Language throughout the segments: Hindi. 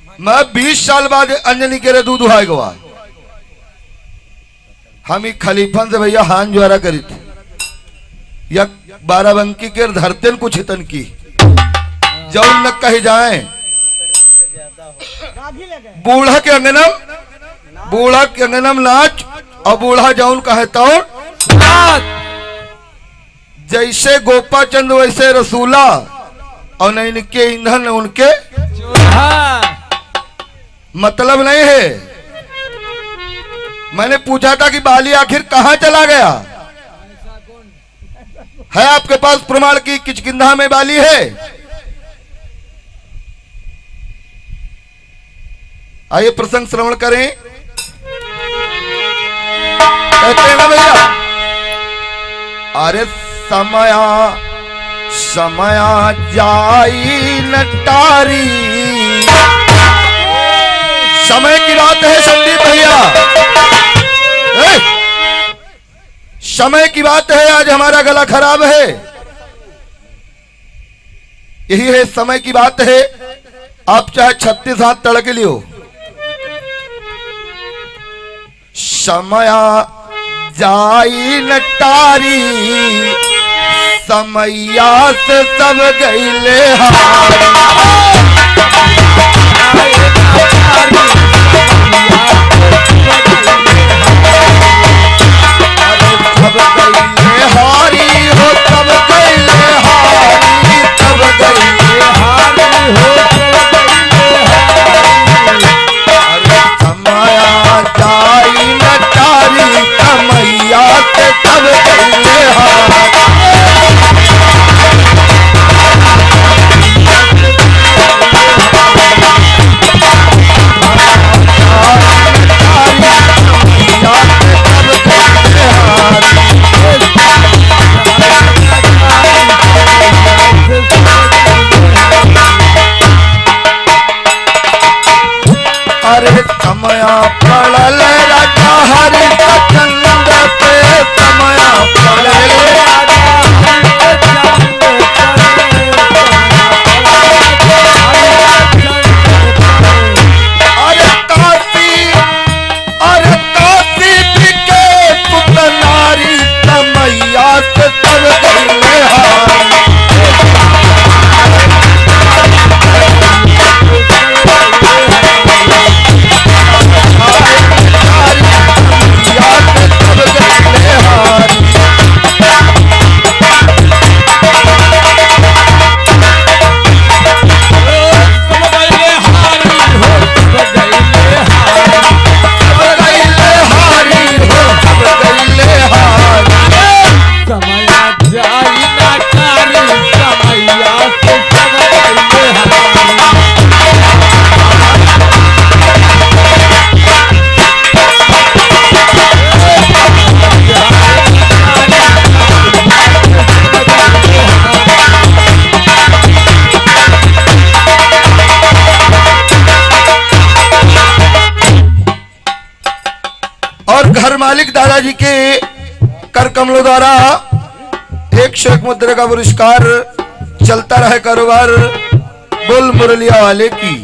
मैं 20 साल बाद अंजनी के रे दूध उहाय गवा। हम ही खलीफन से भैया हान ज्वारा करी थी या बाराबंकी के धरते कुछ हितन की जौन न कही जाए बूढ़ा के अंगनम नाच और बूढ़ा जौन कहे तो जैसे गोपा चंद वैसे रसूला और नहीं इनके ईंधन उनके मतलब नहीं है। मैंने पूछा था कि बाली आखिर कहां चला गया है? आपके पास प्रमाण की किचकिंधा में बाली है? आइए प्रसंग श्रवण करें। कहते हैं ना भैया, अरे समया समया जाई नटारी। समय की बात है संदीप भैया, समय की बात है। आज हमारा गला खराब है, यही है समय की बात है। आप चाहे 36 हाथ तड़के लियो, समया जाई नटारी समैया से सब गईले हारी हो तब गईले हारी तब गईले हारी हो अरे समया जाई नटारी समैया से सब गईले हारी। अरे समया पड़ल राजा हरि चंद पे समया पड़ल अरे काशी बिके सुत नारी समैया से सब गईले हारी। और घर मालिक दादाजी के कर कमलों द्वारा 101 मुद्रा का पुरस्कार चलता रहे कारोबार। बोल मुरलिया वाले की।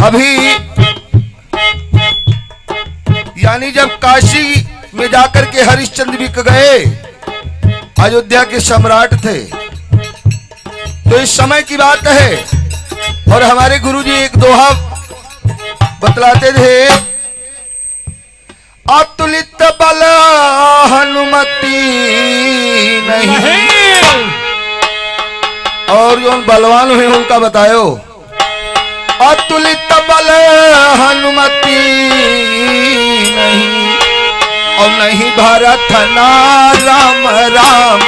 अभी यानी जब काशी में जाकर के हरिश्चंद्र बिक गए, अयोध्या के सम्राट थे, तो इस समय की बात है। और हमारे गुरुजी एक दोहा बतलाते थे, अतुलित बल हनुमति नहीं। और जो बलवान हुए उनका बतायो, अतुलित बल हनुमति नहीं और नहीं भरत ना राम राम।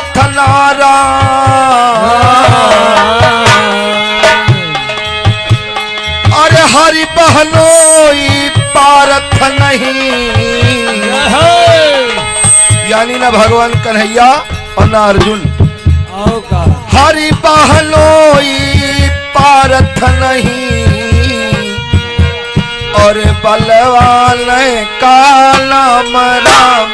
पारथ नारायण। अरे हरि बहनोई पारथ नहीं, यानी ना भगवान कन्हैया और ना अर्जुन। हरि बहनोई पारथ नहीं, और बलवान का नाम राम।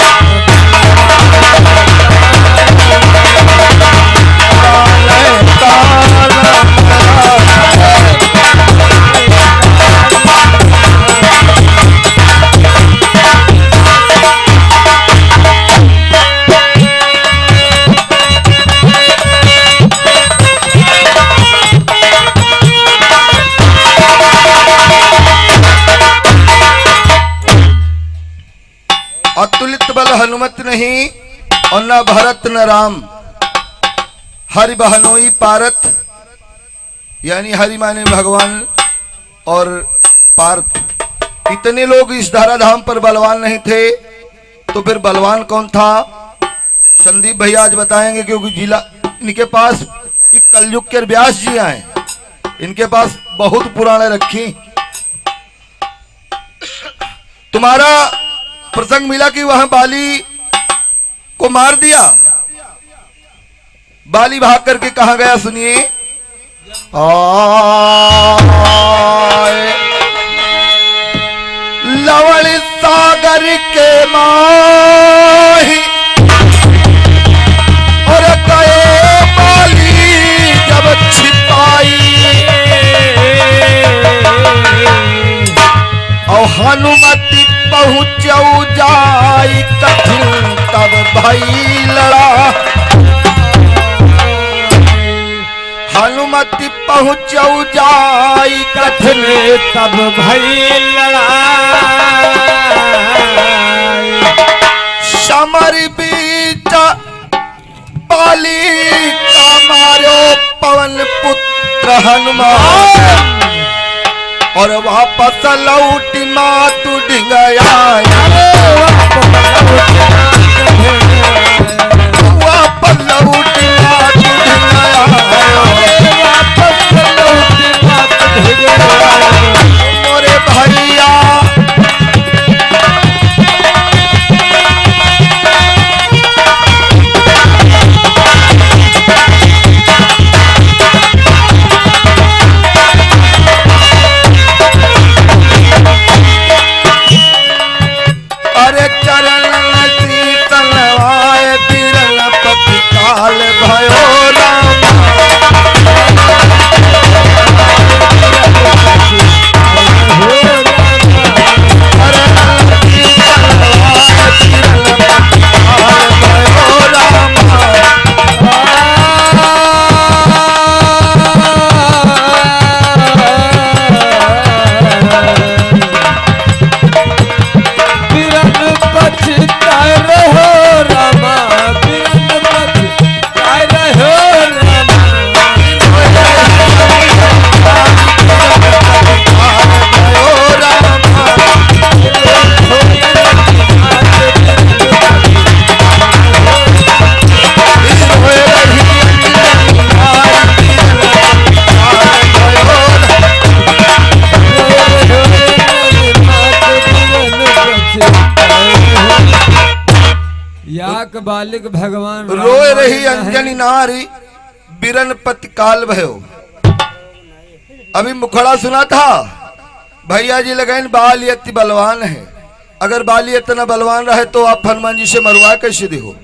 अतुलित बल हनुमत नहीं, और न भरत न राम। हरि बहनोई पारथ, यानी हरि माने भगवान और पार्थ। इतने लोग इस धराधाम पर बलवान नहीं थे, तो फिर बलवान कौन था? संदीप भैया आज बताएंगे, क्योंकि जिला इनके पास एक कलयुग के व्यास जी आए, इनके पास बहुत पुराने रखी। तुम्हारा प्रसंग मिला कि वहां बाली को मार दिया। बाली भाग करके कहां गया सुनिए। लवण सागर के माही, और गए बाली जब छिपाई, और हनुमति पहुँचऊ जाई कठिन तब भई लड़ा। हनुमति पहुँचऊ जाई कठिन तब भई लड़ाई। समर बीच बाली का मारो पवन पुत्र हनुमान, और वापस लौटी मातु डिंगया। वापस लौटी मातु डिंगया। मोरे भैया याक बालिक भगवान रोए रही अंजनी नारी, बिरन पति काल भयो। अभी मुखड़ा सुना था, भैया जी लगाइन बाल अति बलवान है। अगर बाली इतना बलवान रहे तो आप हनुमान जी से मरवा कैसे हो?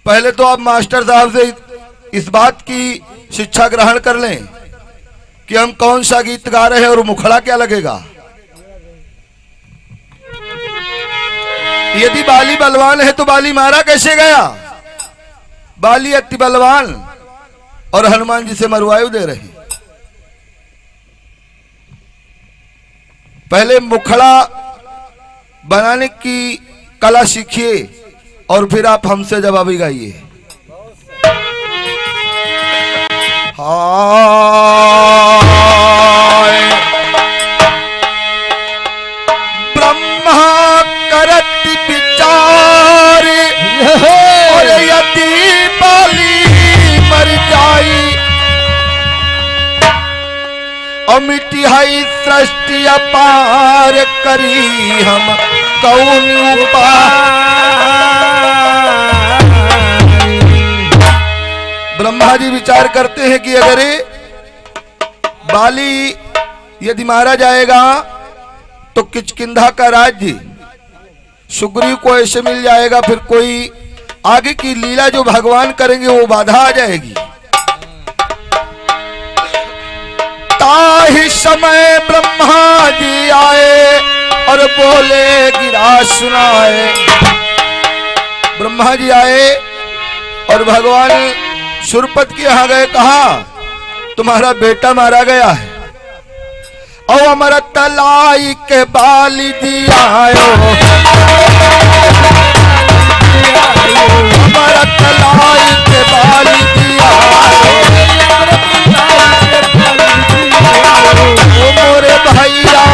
पहले तो आप मास्टर साहब से इस बात की शिक्षा ग्रहण कर लें कि हम कौन सा गीत गा रहे हैं और मुखड़ा क्या लगेगा। यदि बाली बलवान है तो बाली मारा कैसे गया? बाली अति बलवान और हनुमान जी से मरवायु दे रहे। पहले मुखड़ा बनाने की कला सीखिए और फिर आप हमसे जवाबी गाइए। ब्रह्मा करत विचार और और मिट्टी हई सृष्टि अपार करी हम कौन उपाय। ब्रह्मा जी विचार करते हैं कि अगर बाली यदि मारा जाएगा तो किष्किंधा का राज्य सुग्रीव को ऐसे मिल जाएगा, फिर कोई आगे की लीला जो भगवान करेंगे वो बाधा आ जाएगी। ताहि समय ब्रह्मा जी आए और बोले गिरा सुनाए। ब्रह्मा जी आए और भगवान सुरपत के यहाँ गए, कहा तुम्हारा बेटा मारा गया है और हमारा तलाई के बाली दिया, हमारा तलाई के बाली दिया, ओ मोरे भैया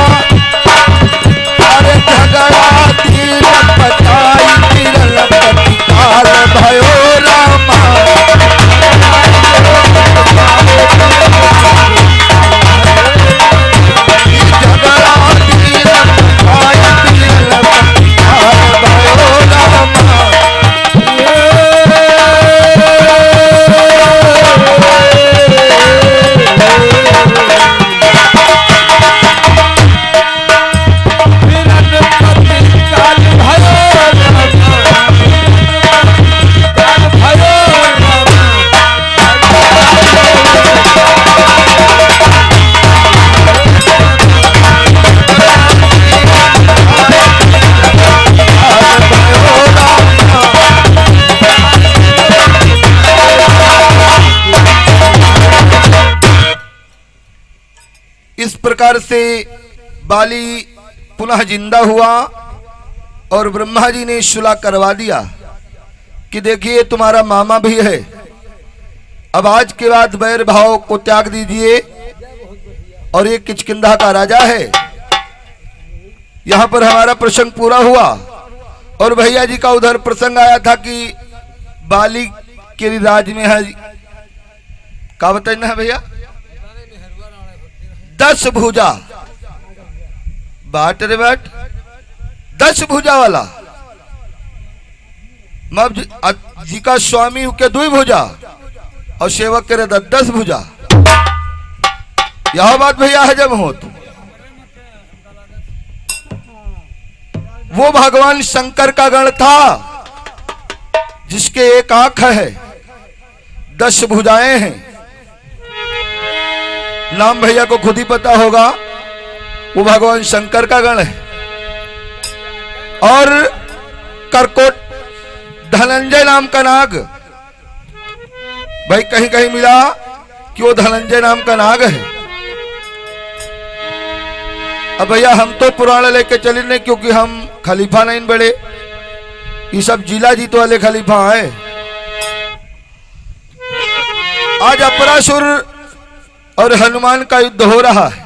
अरे झगड़ा तीर पताई तिरल पतिकार भयो रामा। इस प्रकार से बाली पुनः जिंदा हुआ और ब्रह्मा जी ने सुलह करवा दिया कि देखिए तुम्हारा मामा भी है, अब आज के बाद वैर भाव को त्याग दीजिए और ये किष्किंधा का राजा है। यहां पर हमारा प्रसंग पूरा हुआ और भैया जी का उधर प्रसंग आया था कि बाली के राज में है, क्या बताना है भैया, 10 भुजा बाट रे बाट, 10 भुजा वाला मब जी का स्वामी के 2 भुजा और सेवक के 10 भुजा। यह बात भैया हजम होत। वो भगवान शंकर का गण था जिसके एक आंख है, 10 भुजाएं हैं। नाम भैया को खुद ही पता होगा, वो भगवान शंकर का गण है। और करकोट धनंजय नाम का नाग, भाई कहीं कहीं मिला कि वो धनंजय नाम का नाग है। अब भैया हम तो पुराण लेके चले नहीं, क्योंकि हम खलीफा नहीं बड़े, ये सब जिला जीत वाले खलीफा है। आज अपरासुर और हनुमान का युद्ध हो रहा है,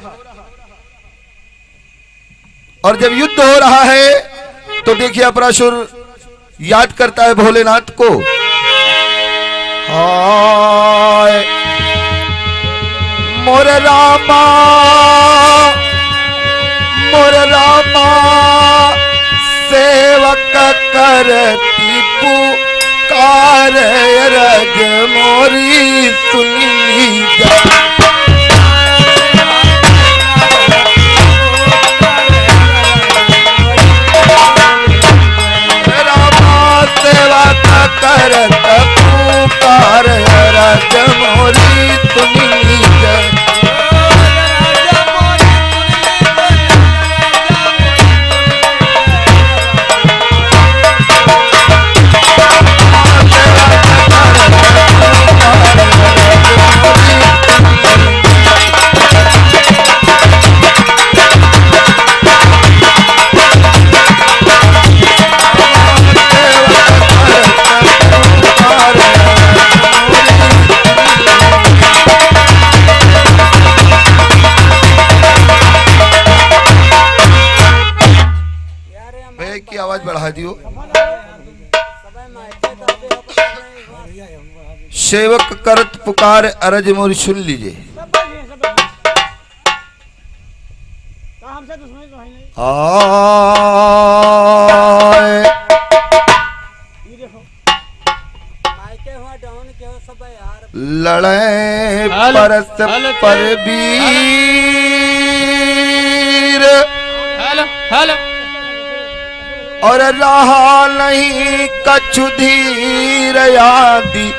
और जब युद्ध हो रहा है तो देखिए अपरासुर याद करता है भोलेनाथ को, हाय मोरे रामा सेवक करती पुकार रग मोरी सुनी जा। करत पुकार रज मोरी सुनी जय। की आवाज बढ़ा दियो। सेवक करत पुकार अरज मोरी सुन लीजिए। हमसे दुश्मनी तो है नहीं। आए ये देखो मायके हुआ डाउन के हो सब यार लड़े हेलो, परस हेलो, पर वीर हेलो हेलो और रहा नहीं कछु धीर यादी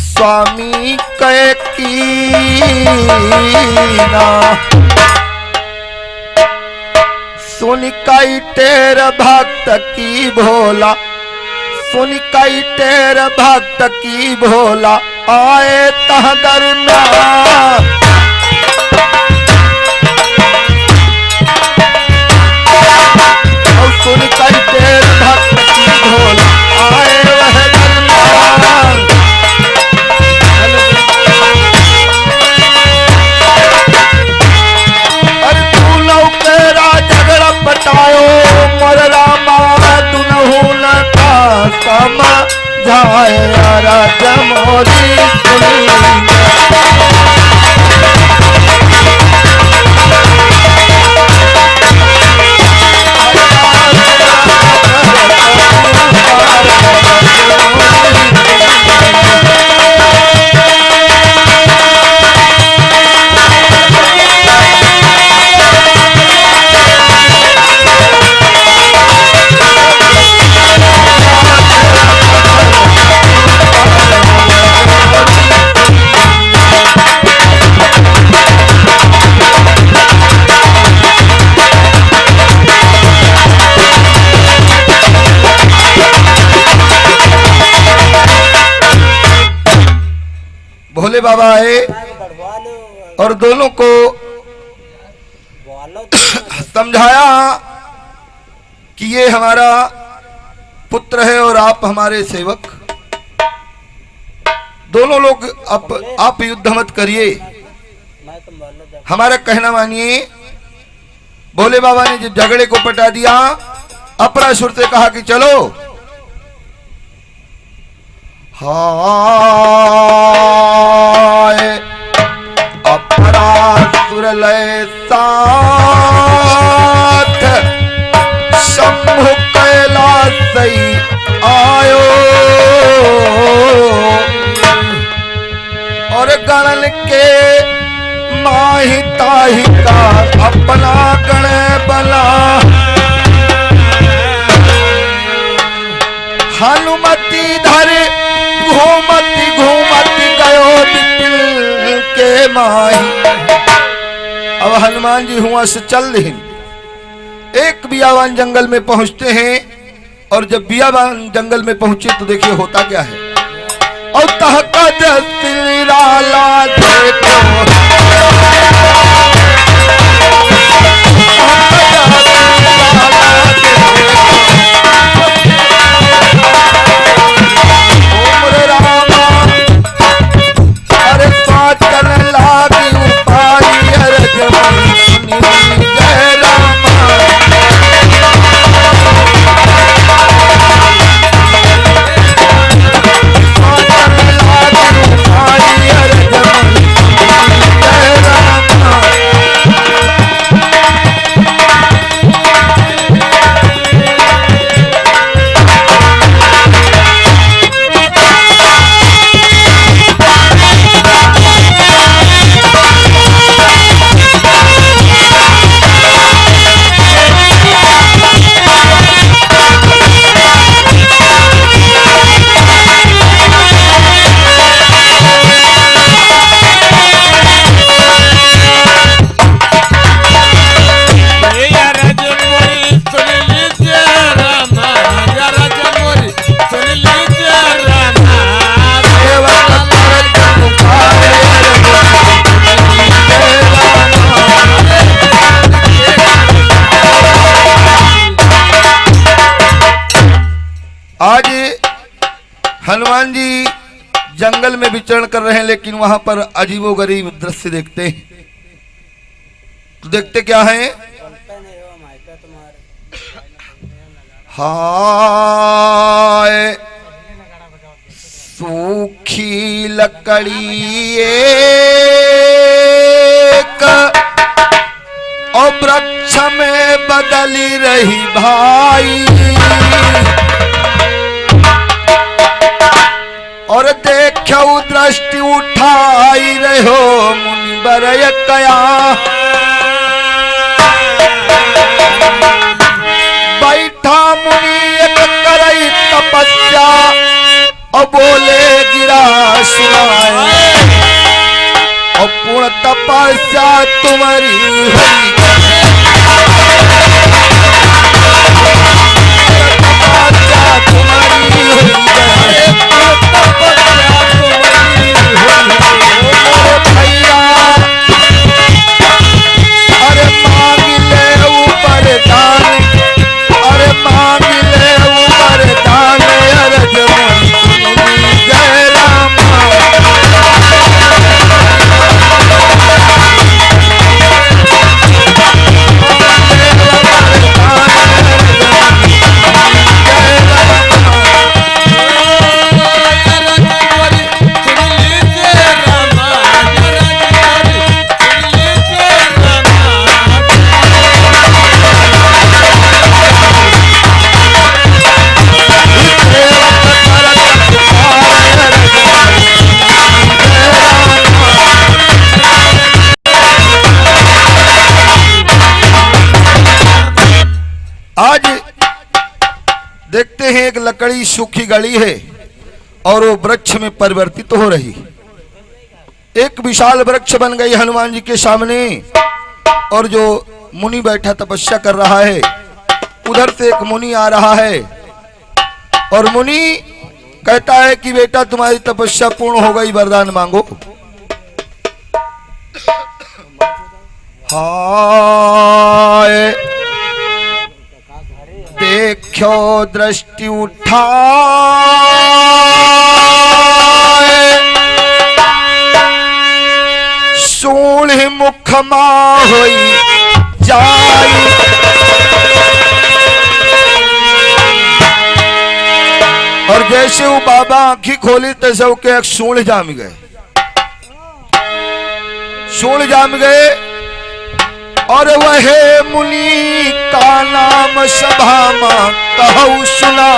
स्वामी कै कीना सुन कई टेर भक्त की भोला सुन कई टेर भक्त की भोला आए तह दरम्यान और सुन कई टेर भक्त की भोला आए वह दरम्यान अरे तू लौकेरा झगड़ा पटायो मोर रामा दुनहु न का समझाए राज मोरी सुनी भोले बाबा आए बढ़वा लो और दोनों को बोलो समझाया कि ये हमारा पुत्र है और आप हमारे सेवक। दोनों लोग आप युद्ध मत करिए, मैं तो बोलो जब हमारा कहना मानिए। भोले बाबा ने जब झगड़े को पटा दिया अपरासुर से कहा कि चलो। हाय अपरासुर लय साथ शंभु कैलाश आयो और गणन के माही ताही का अपना गण बला हनुमति धरे घूमती घूमती गयो बिपिन के माही। अब हनुमान जी हुआ से चल रहे एक बियावान जंगल में पहुंचते हैं और जब बियावान जंगल में पहुंचे तो देखिए होता क्या है। और तहकद सिराला देखो ओम रामा अरे पाचन लागी उपाई अरज मनी जय रामा आज हनुमान जी जंगल में विचरण कर रहे हैं, लेकिन वहां पर अजीबोगरीब दृश्य देखते हैं। तो देखते क्या है? बोलते नहीं हो मायका तुम्हारे हाय सूखी लकड़ी एक और वृक्ष रही भाई, और देखो दृष्टि उठाई रहो मुनि बर कया, बैठा मुनि एक करई तपस्या, और बोले गिरा सुनाए, और पूर्ण तपस्या तुम्हारी हुई, तपस्या तुम्हारी हुई, भैया अरे मांग ले ऊपर दान, अरे मांग ले ऊपर दान, अरज मन जय राम। आज देखते हैं एक लकड़ी सूखी गली है और वो वृक्ष में परिवर्तित हो रही, एक विशाल वृक्ष बन गई हनुमान जी के सामने, और जो मुनि बैठा तपस्या कर रहा है, उधर से एक मुनि आ रहा है, और मुनि कहता है कि बेटा तुम्हारी तपस्या पूर्ण हो गई, वरदान मांगो। हाय देखो दृष्टि उठाए, सूढ़ मुख मां होई जाई, और जैसे वो बाबा आंखी खोली तैसे उसके एक सूढ़ जाम गए, सूढ़ जाम गए, और वह मुनि का नाम सभा मां कहु सुना,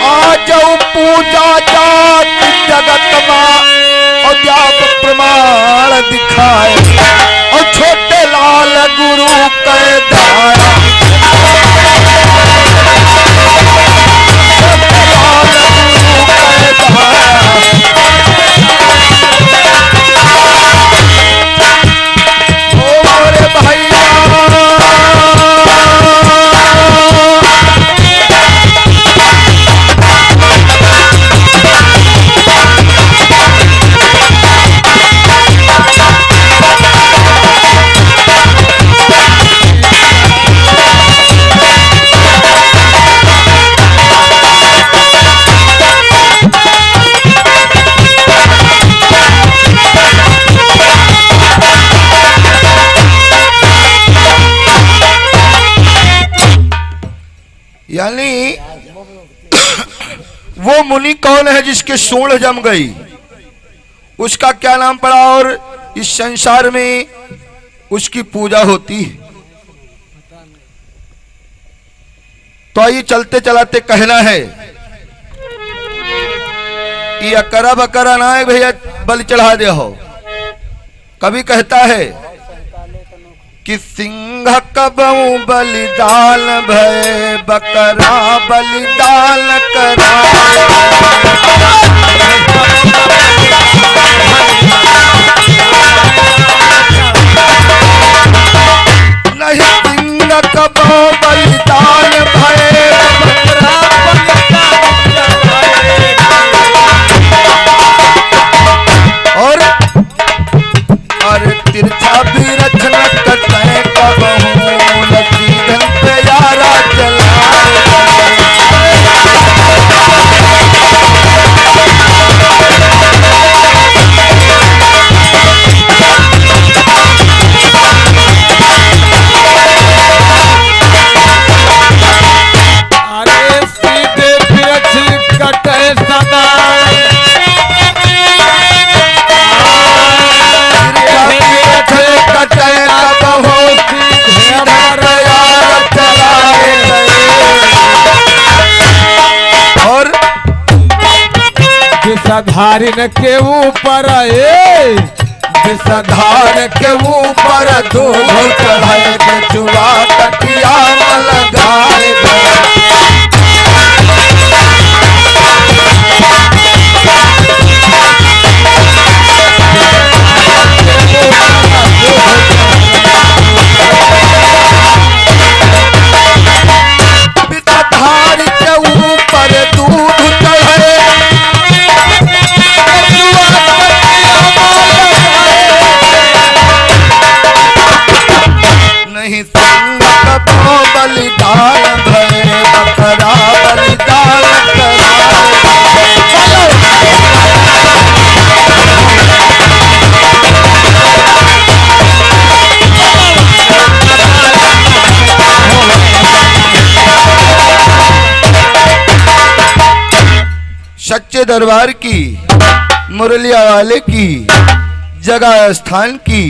आज पूजा जात जगत मां, और जाप प्रमाण दिखाए, और छोटे लाल गुरु कह धारा, छोटे लाल गुरु कह धारा, यानी वो मुनि कौन है जिसके सूंड जम गई, उसका क्या नाम पड़ा, और इस संसार में उसकी पूजा होती है। तो आइए चलते चलाते कहना है, ये अकरा बकरा ना है भैया बलि चढ़ा दे हो। कभी कहता है कि सिंह कबऊ बलिदान भय, बकरा बलिदान करा, नहीं सिंह कबऊ बलिदान भय, बकरा बलिदान और तिरछा भी रचना कटे कबहू, लकी धन पे यारा चला, विषधारिन के ऊपर विषधार के ऊपर दूध चढ़ाए के चुआ कटिया न लगाए गए। विषधार के ऊपर दूध चढ़े नहीं संग कबो बलिदान भय बकरा बलिदान सच्चे दरबार की मुरलिया वाले की जगह स्थान की